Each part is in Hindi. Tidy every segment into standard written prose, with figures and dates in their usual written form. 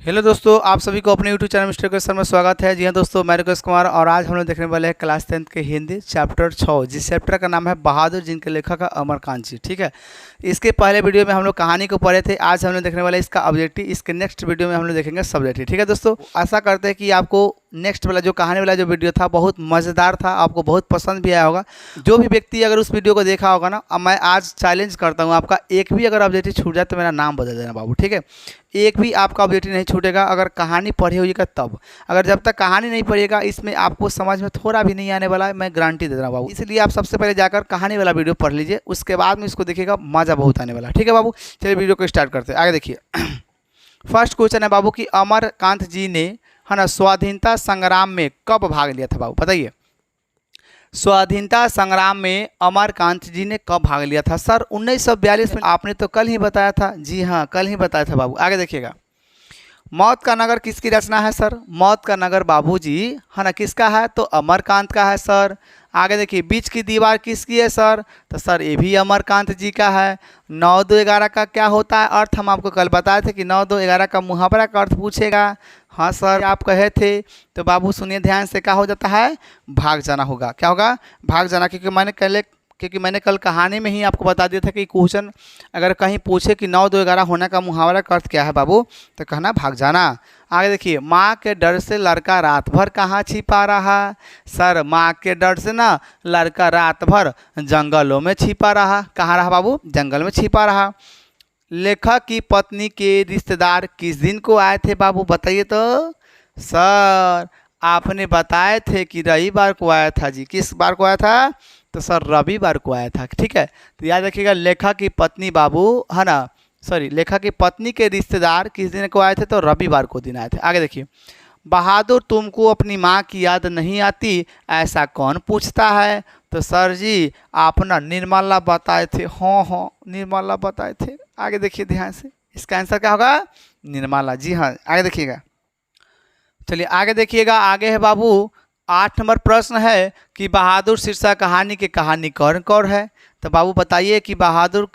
हेलो दोस्तों, आप सभी को अपने यूट्यूब चैनल मिस्टर क्वेश्चन में स्वागत है। जी हाँ दोस्तों, मैं रिकेश कुमार और आज हम लोग देखने वाले हैं क्लास 10th के हिंदी चैप्टर 6, जिस चैप्टर का नाम है बहादुर, जिनके लेखक है अमरकांत जी। ठीक है, इसके पहले वीडियो में हम लोग कहानी को पढ़े थे। आज हम लोग देखने वाले इसका ऑब्जेक्टिव, इसके नेक्स्ट वीडियो में हम लोग देखेंगे सब्जेक्टिव। ठीक है दोस्तों, आशा करते हैं कि आपको नेक्स्ट वाला जो कहानी वाला जो वीडियो था बहुत मज़ेदार था, आपको बहुत पसंद भी आया होगा। जो भी व्यक्ति अगर उस वीडियो को देखा होगा ना, अब मैं आज चैलेंज करता हूँ, आपका एक भी अगर ऑब्जेक्टिव छूट जाए तो मेरा नाम बदल देना बाबू। ठीक है, एक भी आपका ऑब्जेक्टिव नहीं छूटेगा अगर कहानी पढ़ी होइएगा तब। अगर जब तक कहानी नहीं पढ़िएगा इसमें आपको समझ में थोड़ा भी नहीं आने वाला है, मैं गारंटी दे रहा हूँ बाबू। इसलिए आप सबसे पहले जाकर कहानी वाला वीडियो पढ़ लीजिए, उसके बाद में इसको देखिएगा, मज़ा बहुत आने वाला है। ठीक है बाबू, चलिए वीडियो को स्टार्ट करते हैं। आगे देखिए फर्स्ट क्वेश्चन है बाबू कि अमरकांत जी ने है ना स्वाधीनता संग्राम में कब भाग लिया था बाबू, बताइए। स्वाधीनता संग्राम में अमरकांत जी ने कब भाग लिया था? सर 1942 में। आपने तो कल ही बताया था। जी हाँ, कल ही बताया था बाबू। आगे देखिएगा, मौत का नगर किसकी रचना है? सर मौत का नगर बाबूजी है ना किसका है? तो अमरकांत का है सर। आगे देखिए, बीच की दीवार किसकी है सर? तो सर ये भी अमरकांत जी का है। 9 2 11 का क्या होता है अर्थ? हम आपको कल बताए थे कि 9 2 11 का मुहावरा का अर्थ पूछेगा। हाँ सर, आप कहे थे। तो बाबू सुनिए ध्यान से, क्या हो जाता है? भाग जाना होगा। क्या होगा? भाग जाना। क्योंकि मैंने कल कहानी में ही आपको बता दिया था कि क्वेश्चन अगर कहीं पूछे कि 9 2 11 होने का मुहावरा का अर्थ क्या है बाबू, तो कहना भाग जाना। आगे देखिए, माँ के डर से लड़का रात भर कहाँ छिपा रहा? सर माँ के डर से ना लड़का रात भर जंगलों में छिपा रहा। कहाँ रहा बाबू? जंगल में छिपा रहा। लेखक की पत्नी के रिश्तेदार किस दिन को आए थे बाबू, बताइए तो। सर आपने बताए थे कि रविवार को आया था जी। किस बार को आया था? तो सर रविवार को आया था। ठीक है, तो याद रखिएगा, लेखक की पत्नी बाबू है ना, सॉरी, लेखक की पत्नी के रिश्तेदार किस दिन को आए थे? तो रविवार को दिन आए थे। आगे देखिए, बहादुर तुमको अपनी माँ की याद नहीं आती, ऐसा कौन पूछता है? तो सर जी आप ना निर्मला बताए थे। हाँ हाँ, निर्मला बताए थे। आगे देखिए ध्यान से, इसका आंसर क्या होगा? निर्मला। जी हाँ, आगे देखिएगा। चलिए आगे देखिएगा, आगे है बाबू 8 नंबर प्रश्न है कि बहादुर शीर्षक कहानी के कहानीकार कौन है? तो बाबू बताइए कि बहादुर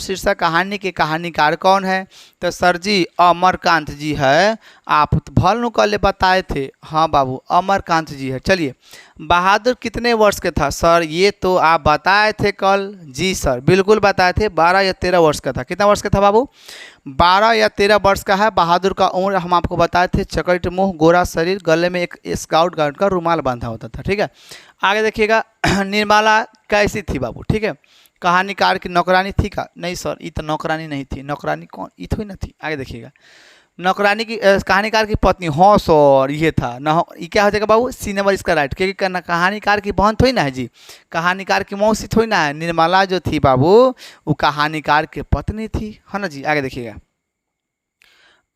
शीर्षक कहानी के कहानीकार कौन है? तो सर जी अमरकांत जी है। आप तो भल कल बताए थे। हाँ बाबू, अमरकांत जी है। चलिए, बहादुर कितने वर्ष के था? सर ये तो आप बताए थे कल। जी सर बिल्कुल बताए थे, 12 या 13 वर्ष का था। कितना वर्ष का था बाबू? 12 या 13 वर्ष का है। बहादुर का उम्र हम आपको बताए थे, चकट मुंह, गोरा शरीर, गले में एक स्काउट गार्ड का रुमाल बांधा होता था। ठीक है, आगे देखिएगा, निर्मला कैसी थी बाबू? ठीक है, कहानीकार की नौकरानी थी का? नहीं सर, ये तो नौकरानी नहीं थी। नौकरानी कौन? ये थोड़ी ना थी। आगे देखिएगा, नौकरानी की कहानीकार की पत्नी। हाँ सर ये था ना। ये क्या हो जाएगा बाबू? सी नंबर इसका राइट, क्योंकि कहानीकार की बहन थोड़ी ना है जी, कहानीकार की मौसी थोड़ी ना है। निर्मला जो थी बाबू वो कहानीकार की पत्नी थी, है ना जी। आगे देखिएगा,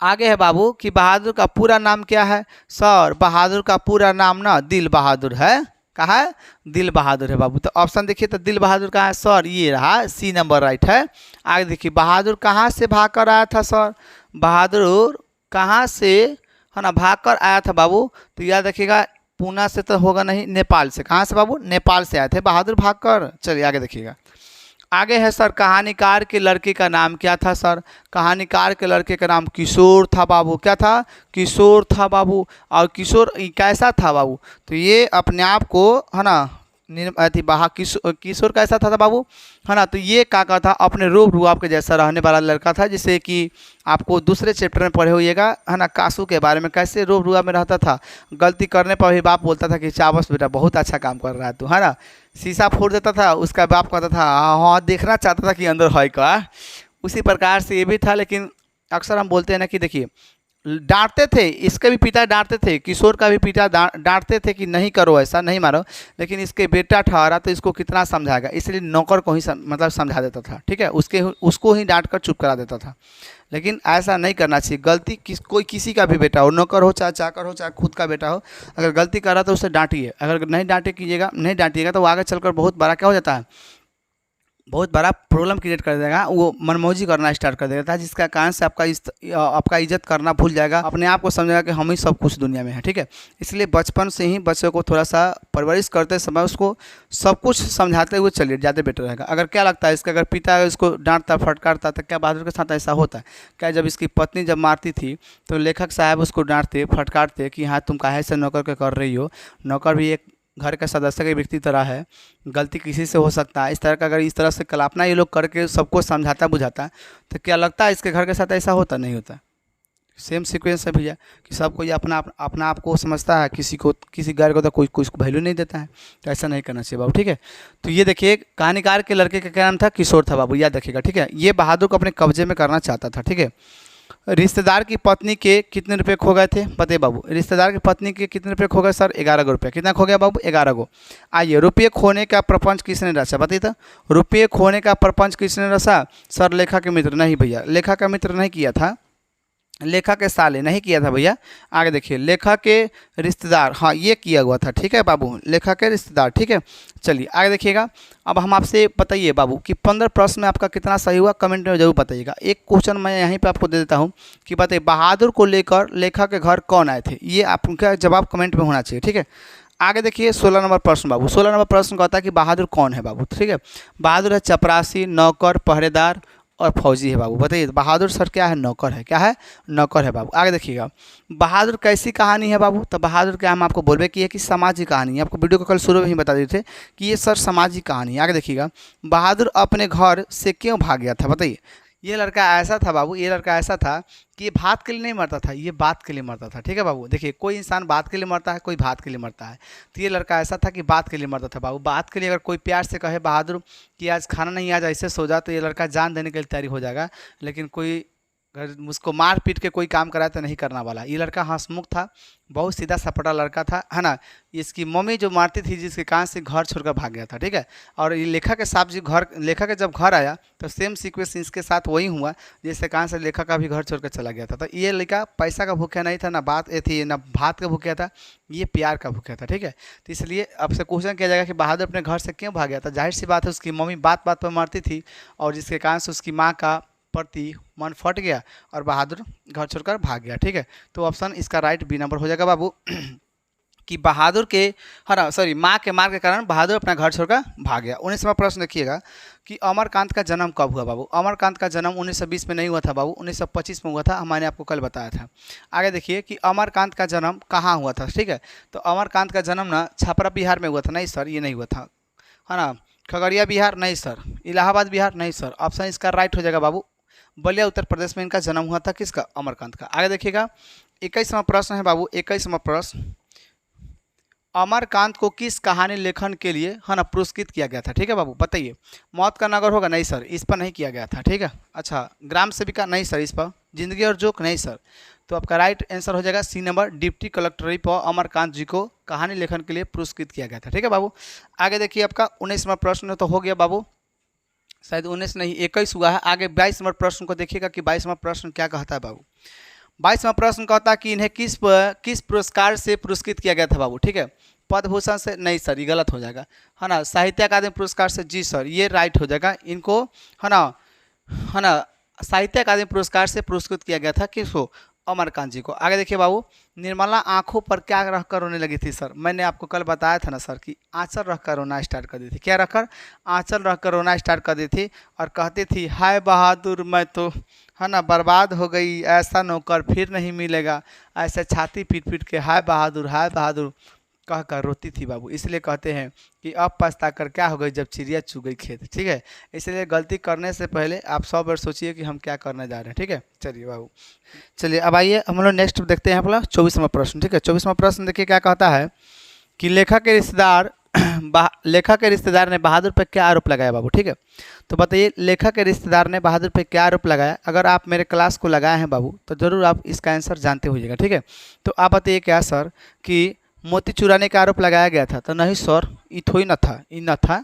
आगे है बाबू कि बहादुर का पूरा नाम क्या है? सर बहादुर का पूरा नाम ना दिल बहादुर है। कहा है? दिल बहादुर है बाबू। तो ऑप्शन देखिए, तो दिल बहादुर कहाँ है? सर ये रहा, सी नंबर राइट है। आगे देखिए, बहादुर कहाँ से भाग कर आया था? सर बहादुर कहाँ से है ना भाग कर आया था बाबू? तो याद रखिएगा, पूना से तो होगा नहीं, नेपाल से। कहाँ से बाबू? नेपाल से आए थे बहादुर भाग कर। चलिए आगे देखिएगा, आगे है सर कहानीकार के लड़के का नाम क्या था? सर कहानीकार के लड़के का नाम किशोर था बाबू। क्या था? किशोर था बाबू। और किशोर कैसा था बाबू? तो ये अपने आप को है ना किशोर कैसा था बाबू, है ना? तो ये काका था, अपने रूप रुआब के जैसा रहने वाला लड़का था, जिसे कि आपको दूसरे चैप्टर में पढ़े होइएगा, है ना, कासू के बारे में, कैसे रूप रुआब में रहता था। गलती करने पर भी बाप बोलता था कि चाबस बेटा बहुत अच्छा काम कर रहा है तू, है ना। शीशा फोड़ देता था, उसका बाप कहता था हाँ देखना चाहता था कि अंदर है का। उसी प्रकार से ये भी था। लेकिन अक्सर हम बोलते हैं ना कि देखिए, डांटते थे, इसके भी पिता डांटते थे, किशोर का भी पिता डांटते थे कि नहीं करो ऐसा, नहीं मारो। लेकिन इसके बेटा ठहरा तो इसको कितना समझाएगा, इसलिए नौकर को ही मतलब समझा देता था। ठीक है, उसको ही डांट कर चुप करा देता था। लेकिन ऐसा नहीं करना चाहिए। गलती कोई किसी का भी बेटा हो, नौकर हो चाहे चाकर हो चाहे खुद का बेटा हो, अगर गलती कर रहा तो उसे डांटिए। अगर नहीं डांटिएगा तो वो आगे चलकर बहुत बड़ा क्या हो जाता है, बहुत बड़ा प्रॉब्लम क्रिएट कर देगा, वो मनमौजी करना स्टार्ट कर देगा, जिसका कारण से आपका इज्जत करना भूल जाएगा, अपने आप को समझेगा कि हम ही सब कुछ दुनिया में है। ठीक है, इसलिए बचपन से ही बच्चों को थोड़ा सा परवरिश करते समय उसको सब कुछ समझाते हुए चलिए, ज़्यादा बेटर रहेगा। अगर क्या लगता है इसका, अगर पिता इसको डांटता फटकारता तो क्या बहादुर के साथ ऐसा होता है क्या? जब इसकी पत्नी जब मारती थी तो लेखक साहब उसको डांटते फटकारते कि हाँ तुम काहे से नौकर के कर रही हो, नौकर भी एक घर के सदस्य के व्यक्ति तरह है, गलती किसी से हो सकता है। इस तरह का अगर इस तरह से कल्पना ये लोग करके सबको समझाता बुझाता तो क्या लगता है इसके घर के साथ ऐसा होता? नहीं होता। सेम सीक्वेंस है भैया कि सब कोई अपना आप को समझता है, किसी गैर को तो कोई वैल्यू नहीं देता है। तो ऐसा नहीं करना चाहिए बाबू। ठीक है, तो ये देखिए कहानीकार के लड़के का क्या नाम था? किशोर था बाबू, याद रखिएगा। ठीक है, ये बहादुर को अपने कब्जे में करना चाहता था। ठीक है, रिश्तेदार की पत्नी के कितने रुपए खो गए थे बताइए बाबू? रिश्तेदार की पत्नी के कितने रुपए खो गए सर? 11 रुपये। कितना खो गया बाबू? 11 गो। आइए, रुपये खोने का प्रपंच किसने रचा बताइए तो? रुपये खोने का प्रपंच किसने रचा सर? लेखा के मित्र। नहीं भैया, लेखा का मित्र नहीं किया था, लेखा के साले नहीं किया था भैया। आगे देखिए, लेखा के रिश्तेदार, हाँ ये किया हुआ था। ठीक है बाबू, लेखा के रिश्तेदार। ठीक है, चलिए आगे देखिएगा। अब हम आपसे बताइए बाबू कि 15 प्रश्न में आपका कितना सही हुआ, कमेंट में जरूर बताइएगा। एक क्वेश्चन मैं यहीं पे आपको दे देता हूँ कि बताइए बहादुर को लेकर लेखा के घर कौन आए थे? ये आपका जवाब कमेंट में होना चाहिए। ठीक है, आगे देखिए 16 नंबर प्रश्न बाबू। 16 नंबर प्रश्न कहता है कि बहादुर कौन है बाबू? ठीक है, बहादुर है चपरासी, नौकर, पहरेदार और फौजी है बाबू। बताइए बहादुर सर क्या है? नौकर है। क्या है? नौकर है बाबू। आगे देखिएगा, बहादुर कैसी कहानी है बाबू? तो बहादुर क्या हम आपको बोलबे की है कि सामाजिक कहानी है। आपको वीडियो को कल शुरू में ही बता दिए थे कि ये सर सामाजिक कहानी है। आगे देखिएगा, बहादुर अपने घर से क्यों भाग गया था? बताइए। ये लड़का ऐसा था बाबू, ये लड़का ऐसा था कि ये भात के लिए नहीं मरता था, ये बात के लिए मरता था। ठीक है बाबू, देखिए कोई इंसान बात के लिए मरता है, कोई भात के लिए मरता है। तो ये लड़का ऐसा था कि बात के लिए मरता था बाबू। बात के लिए अगर कोई प्यार से कहे बहादुर कि आज खाना नहीं, आज ऐसे सो जा, तो ये लड़का जान देने के लिए तैयारी हो जाएगा। लेकिन कोई अगर मुझको मार पीट के कोई काम कराए तो नहीं करना वाला। ये लड़का हंसमुख था, बहुत सीधा सपटा लड़का था, है ना। इसकी मम्मी जो मारती थी जिसके कारण से घर छोड़कर भाग गया था। ठीक है, और ये लेखा के साथ लेखा के जब घर आया तो सेम सीक्वेंस इसके साथ वही हुआ जिसके कारण से लेखा का भी घर छोड़कर चला गया था। तो ये लड़का पैसा का भूखा नहीं था, ना बात ये थी, ना भात का भूखा था, ये प्यार का भूखा था। ठीक है, तो इसलिए आपसे क्वेश्चन किया जाएगा कि बहादुर अपने घर से क्यों भाग गया था? जाहिर सी बात है उसकी मम्मी बात बात पर मारती थी और जिसके कारण से उसकी माँ का प्रति मन फट गया और बहादुर घर छोड़कर भाग गया। ठीक है, तो ऑप्शन इसका राइट बी नंबर हो जाएगा बाबू कि बहादुर के माँ के मार के कारण बहादुर अपना घर छोड़कर भाग गया। 19वां प्रश्न देखिएगा कि अमरकांत का जन्म कब हुआ बाबू? अमरकांत का जन्म 1920 में नहीं हुआ था बाबू, 1925 में हुआ था, मैंने आपको कल बताया था। आगे देखिए कि अमरकांत का जन्म कहाँ हुआ था? ठीक है, तो अमरकांत का जन्म ना छपरा बिहार में हुआ था। नहीं सर, ये नहीं हुआ था, है ना। खगड़िया बिहार नहीं सर, इलाहाबाद बिहार नहीं सर। ऑप्शन इसका राइट हो जाएगा बाबू, बलिया उत्तर प्रदेश में इनका जन्म हुआ था। किसका? अमरकांत का। आगे देखिएगा 21वां प्रश्न है बाबू, 21वां प्रश्न, अमरकांत को किस कहानी लेखन के लिए, है ना, पुरस्कृत किया गया था? ठीक है बाबू, बताइए। मौत का नगर होगा? नहीं सर, इस पर नहीं किया गया था। ठीक है, अच्छा ग्राम सेविका? नहीं सर, इस पर जिंदगी और जोक? नहीं सर। तो आपका राइट आंसर हो जाएगा सी नंबर, डिप्टी कलेक्टरेट पर अमरकांत जी को कहानी लेखन के लिए पुरस्कृत किया गया था। ठीक है बाबू, आगे देखिए आपका 19वां प्रश्न तो हो गया बाबू, शायद 19 नहीं 21 हुआ है। आगे 22 नंबर प्रश्न को देखिएगा कि 22वां प्रश्न क्या कहता है बाबू। 22वां प्रश्न कहता है कि इन्हें किस पुरस्कार से पुरस्कृत किया गया था बाबू? ठीक है, पद्म भूषण से? नहीं सर, ये गलत हो जाएगा, है ना। साहित्य अकादमी पुरस्कार से? जी सर, ये राइट हो जाएगा। इनको, है ना, साहित्य अकादमी पुरस्कार से पुरस्कृत किया गया था। किसको? अमरकांत जी को। आगे देखिए बाबू, निर्मला आंखों पर क्या रखकर रोने लगी थी सर? मैंने आपको कल बताया था ना सर कि आंचल रखकर रोना स्टार्ट कर दी थी। क्या रखकर? आंचल रखकर रोना स्टार्ट कर दी थी और कहती थी हाय बहादुर मैं तो, है ना, बर्बाद हो गई, ऐसा नौकर फिर नहीं मिलेगा। ऐसे छाती पीट पीट के हाय बहादुर कह कर रोती थी बाबू। इसलिए कहते हैं कि अब पछता कर क्या हो गई जब चिड़िया चुग गई खेत। ठीक है, इसलिए गलती करने से पहले आप 100 बार सोचिए कि हम क्या करने जा रहे हैं। ठीक है, चलिए बाबू, चलिए अब आइए हम लोग नेक्स्ट देखते हैं अपना 24वां प्रश्न। ठीक है, 24वां प्रश्न देखिए क्या कहता है कि लेखा के रिश्तेदार ने बहादुर पर क्या आरोप लगाया बाबू? ठीक है, तो बताइए लेखा के रिश्तेदार ने बहादुर पर क्या आरोप लगाया? अगर आप मेरे क्लास को लगाए हैं बाबू तो ज़रूर आप इसका आंसर जानते होइएगा। ठीक है, तो आप बताइए क्या सर कि मोती चुराने का आरोप लगाया गया था? तो नहीं सर, ये थोड़ी न था, ये न था।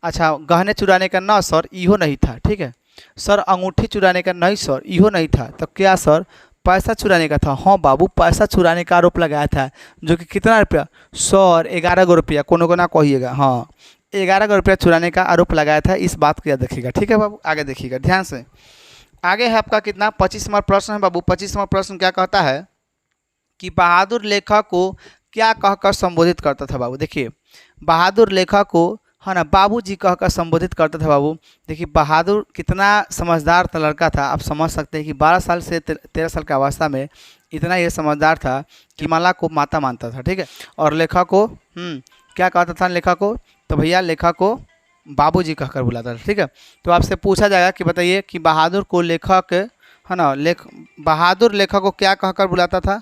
अच्छा, गहने चुराने का? ना सर, इहो नहीं था। ठीक है सर, अंगूठी चुराने का? नहीं सर, इहो नहीं था। तो क्या सर, पैसा चुराने का था? हाँ बाबू, पैसा चुराने का आरोप लगाया था, जो कि कितना रुपया सर? 11 रुपया, कोनो को ना कहिएगा। हाँ, 11,000 रुपया चुराने का आरोप लगाया था। इस बात को याद रखिएगा, ठीक है बाबू। आगे देखिएगा ध्यान से। आगे है आपका कितना 25 नंबर प्रश्न है बाबू। 25 नंबर प्रश्न क्या कहता है कि बहादुर लेखक को क्या कहकर संबोधित करता था बाबू। देखिए बहादुर लेखक को है ना बाबूजी कहकर संबोधित करता था बाबू। देखिए बहादुर कितना समझदार लड़का था, आप समझ सकते हैं कि 12 साल से 13 साल की अवस्था में इतना ये समझदार था कि माला को माता मानता था, ठीक है। और लेखक को क्या कहता था लेखक को, तो भैया लेखक को बाबूजी कहकर बुलाता था, ठीक है। तो आपसे पूछा जाएगा कि बताइए कि बहादुर को लेखक है ना बहादुर लेखक को क्या कहकर बुलाता था।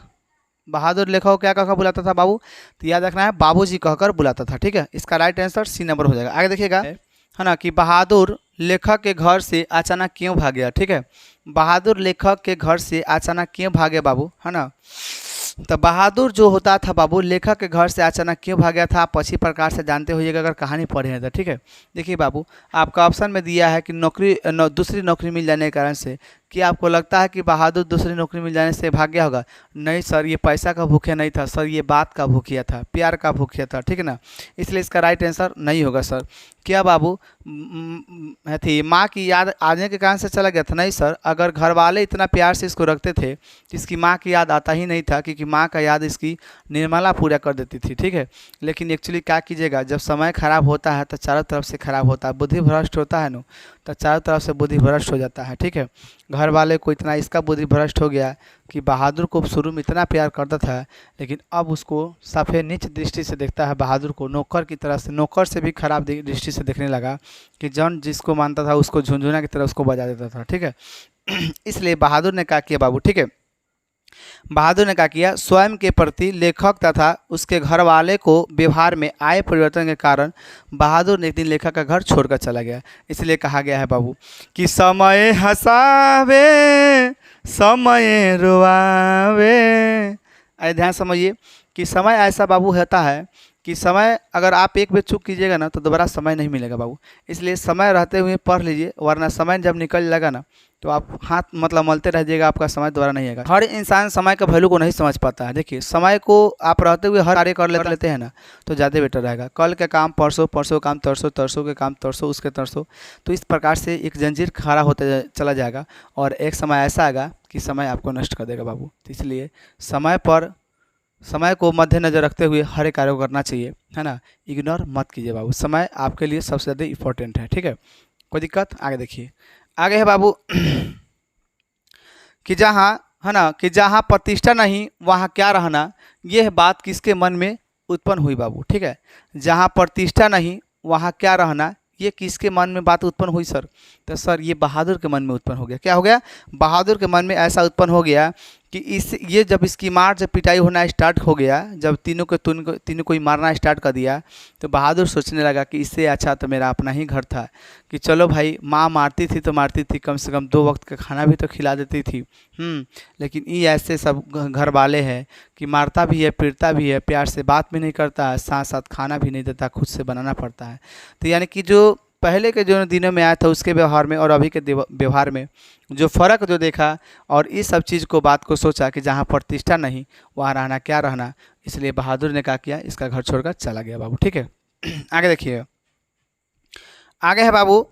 बहादुर लेखक को क्या कहकर बुलाता था बाबू, तो याद रखना है बाबूजी कहकर बुलाता था, ठीक है। इसका राइट आंसर सी नंबर हो जाएगा। आगे देखिएगा है ना कि बहादुर लेखक के घर से अचानक क्यों भाग गया, ठीक है। बहादुर लेखक के घर से अचानक क्यों भागे बाबू, है ना। तो बहादुर जो होता था बाबू लेखक के घर से अचानक क्यों भाग गया था, आप अच्छी प्रकार से जानते होइएगा अगर कहानी पढ़े हैं तो, ठीक है। देखिए बाबू आपका ऑप्शन में दिया है कि दूसरी नौकरी मिल जाने के कारण से। क्या आपको लगता है कि बहादुर दूसरी नौकरी मिल जाने से भाग गया होगा? नहीं सर, ये पैसा का भूखिया नहीं था सर, ये बात का भूखिया था, प्यार का भूखिया था, ठीक है ना। इसलिए इसका राइट आंसर नहीं होगा सर। क्या बाबू थी माँ की याद आने के कारण से चला गया था? नहीं सर, अगर घर वाले इतना प्यार से इसको रखते थे तो इसकी माँ की याद आता ही नहीं था, क्योंकि माँ का याद इसकी निर्मला पूरा कर देती थी, ठीक है। लेकिन एक्चुअली क्या कीजिएगा, जब समय खराब होता है तो चारों तरफ से खराब होता है, बुद्धि भ्रष्ट होता है ना, तो चारों तरफ से बुद्धि भ्रष्ट हो जाता है, ठीक है। घर वाले को इतना इसका बुद्धि भ्रष्ट हो गया कि बहादुर को शुरू में इतना प्यार करता था, लेकिन अब उसको सफ़ेद नीच दृष्टि से देखता है, बहादुर को नौकर की तरह से, नौकर से भी खराब दृष्टि से देखने लगा कि जौन जिसको मानता था उसको झुनझुना की तरह उसको बजा देता था, ठीक है। इसलिए बहादुर ने क्या किया बाबू, ठीक है, बहादुर ने क्या किया, स्वयं के प्रति लेखक तथा उसके घर वाले को व्यवहार में आए परिवर्तन के कारण बहादुर ने एक दिन लेखक का घर छोड़कर चला गया। इसलिए कहा गया है बाबू कि समय हंसावे समय रुआवे। अरे ध्यान समझिए कि समय ऐसा बाबू होता है कि समय अगर आप एक बार चूक कीजिएगा ना तो दोबारा समय नहीं मिलेगा बाबू। इसलिए समय रहते हुए पढ़ लीजिए, वरना समय जब निकल जाएगा ना तो आप हाथ मतलब मलते रह जाइएगा, आपका समय दोबारा नहीं आएगा। हर इंसान समय का वैल्यू को नहीं समझ पाता है। देखिए समय को आप रहते हुए हर कार्य कर लेते हैं ना तो ज़्यादा बेटर रहेगा। कल के काम परसों, परसों काम तरसों, तरसों के काम तरसों, उसके तरसों, तो इस प्रकार से एक जंजीर खड़ा होते चला जाएगा और एक समय ऐसा आएगा कि समय आपको नष्ट कर देगा बाबू। तो इसलिए समय को मद्देनजर रखते हुए हर एक कार्य को करना चाहिए, है ना। इग्नोर मत कीजिए बाबू, समय आपके लिए सबसे ज़्यादा इम्पोर्टेंट है, ठीक है। कोई दिक्कत? आगे देखिए, आगे है बाबू कि जहाँ है ना कि जहाँ प्रतिष्ठा नहीं वहाँ क्या रहना, यह बात किसके मन में उत्पन्न हुई बाबू, ठीक है। जहाँ प्रतिष्ठा नहीं वहाँ क्या रहना, ये किसके मन में बात उत्पन्न हुई सर? तो सर ये बहादुर के मन में उत्पन्न हो गया। क्या हो गया? बहादुर के मन में ऐसा उत्पन्न हो गया कि ये जब इसकी मार जब पिटाई होना स्टार्ट हो गया, जब तीनों को ही मारना स्टार्ट कर दिया, तो बहादुर सोचने लगा कि इससे अच्छा तो मेरा अपना ही घर था, कि चलो भाई माँ मारती थी तो मारती थी, कम से कम 2 वक्त का खाना भी तो खिला देती थी। लेकिन ये ऐसे सब घर वाले हैं कि मारता भी है, पीटता भी है, प्यार से बात भी नहीं करता है, साथ साथ खाना भी नहीं देता, खुद से बनाना पड़ता है। तो यानी कि जो पहले के जो दिनों में आया था उसके व्यवहार में और अभी के व्यवहार में जो फ़र्क जो देखा, और इस सब चीज़ को बात को सोचा कि जहाँ प्रतिष्ठा नहीं वहाँ रहना क्या रहना। इसलिए बहादुर ने क्या किया, इसका घर छोड़कर चला गया बाबू, ठीक है। आगे देखिए, आगे है बाबू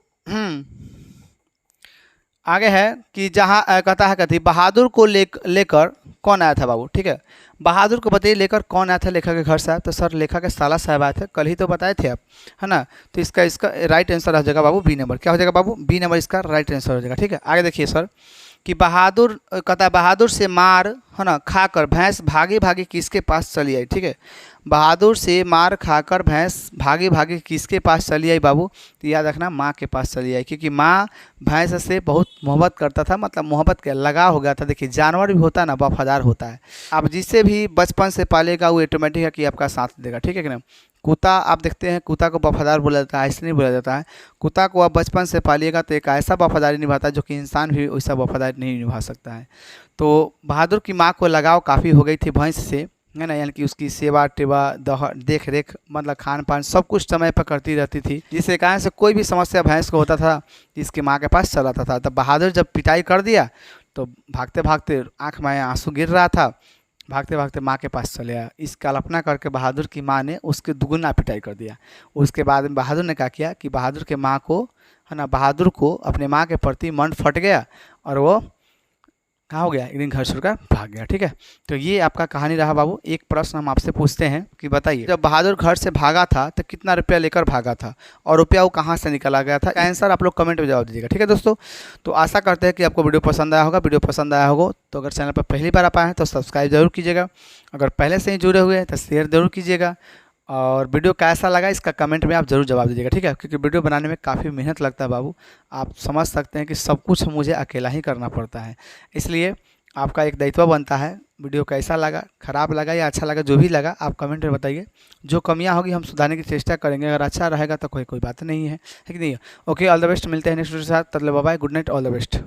आगे है कि जहाँ कहता है कथी बहादुर को लेकर कौन आया था बाबू, ठीक है। बहादुर को बताइए लेकर कौन आया था लेखक के घर साहब? तो सर लेखक के साला साहब आए थे, कल ही तो बताए थे आप, है ना। तो इसका राइट आंसर हो जाएगा बाबू बी नंबर। क्या हो जाएगा बाबू? बी नंबर इसका राइट आंसर हो जाएगा, ठीक है। आगे देखिए सर कि बहादुर कहता है बहादुर से मार है ना खाकर भैंस भागी भागी किसके पास चली आई, ठीक है। बहादुर से मार खाकर भैंस भागी भागी किसके पास चली आई बाबू? तो याद रखना माँ के पास चली आई, क्योंकि माँ भैंस से बहुत मोहब्बत करता था, मतलब मोहब्बत का लगाव हो गया था। देखिए जानवर भी होता है ना वफादार होता है, आप जिससे भी बचपन से पालेगा वो ऑटोमेटिक है कि आपका साथ देगा, ठीक है कि ना। कुत्ता आप देखते हैं, कुत्ता को वफादार बोला जाता है, ऐसे नहीं बोला जाता है। कुत्ता को आप बचपन से पालिएगा तो एक ऐसा वफादारी निभाता है जो कि इंसान भी वैसा वफादारी नहीं निभा सकता है। तो बहादुर की माँ को लगाव काफ़ी हो गई थी भैंस से, है ना, यानी कि उसकी सेवा टेवा देख रेख मतलब खान पान सब कुछ समय पर करती रहती थी, जिसके कारण से कोई भी समस्या भैंस को होता था इसकी माँ के पास चला आता था। तब बहादुर जब पिटाई कर दिया तो भागते भागते आँख में आंसू गिर रहा था, भागते भागते माँ के पास चले आया। इस कल्पना करके बहादुर की माँ ने उसके दुगुना पिटाई कर दिया। उसके बाद में बहादुर ने क्या किया कि बहादुर के माँ को, है ना, बहादुर को अपने माँ के प्रति मन फट गया और वो कहाँ हो गया, एक दिन घर छोड़कर भाग गया। ठीक है, तो ये आपका कहानी रहा बाबू। एक प्रश्न हम आपसे पूछते हैं कि बताइए, जब बहादुर घर से भागा था तो कितना रुपया लेकर भागा था और रुपया वो कहाँ से निकला गया था? आंसर आप लोग कमेंट में जवाब दीजिएगा। ठीक है दोस्तों, तो आशा करते हैं कि आपको वीडियो पसंद आया होगा। वीडियो पसंद आया होगा तो अगर चैनल पर पहली बार आप आए हैं तो सब्सक्राइब जरूर कीजिएगा। अगर पहले से ही जुड़े हुए हैं तो शेयर जरूर कीजिएगा। और वीडियो कैसा लगा इसका कमेंट में आप ज़रूर जवाब दीजिएगा। ठीक है, क्योंकि वीडियो बनाने में काफ़ी मेहनत लगता है बाबू। आप समझ सकते हैं कि सब कुछ मुझे अकेला ही करना पड़ता है, इसलिए आपका एक दायित्व बनता है। वीडियो कैसा लगा, ख़राब लगा या अच्छा लगा, जो भी लगा आप कमेंट में बताइए। जो कमियां होगी हम सुधारने की चेष्टा करेंगे। अगर अच्छा रहेगा तो कोई बात नहीं है कि नहीं? Okay, all the best. मिलते हैं नेक्स्ट वीडियो के साथ। तब तक bye bye, good night, all the best.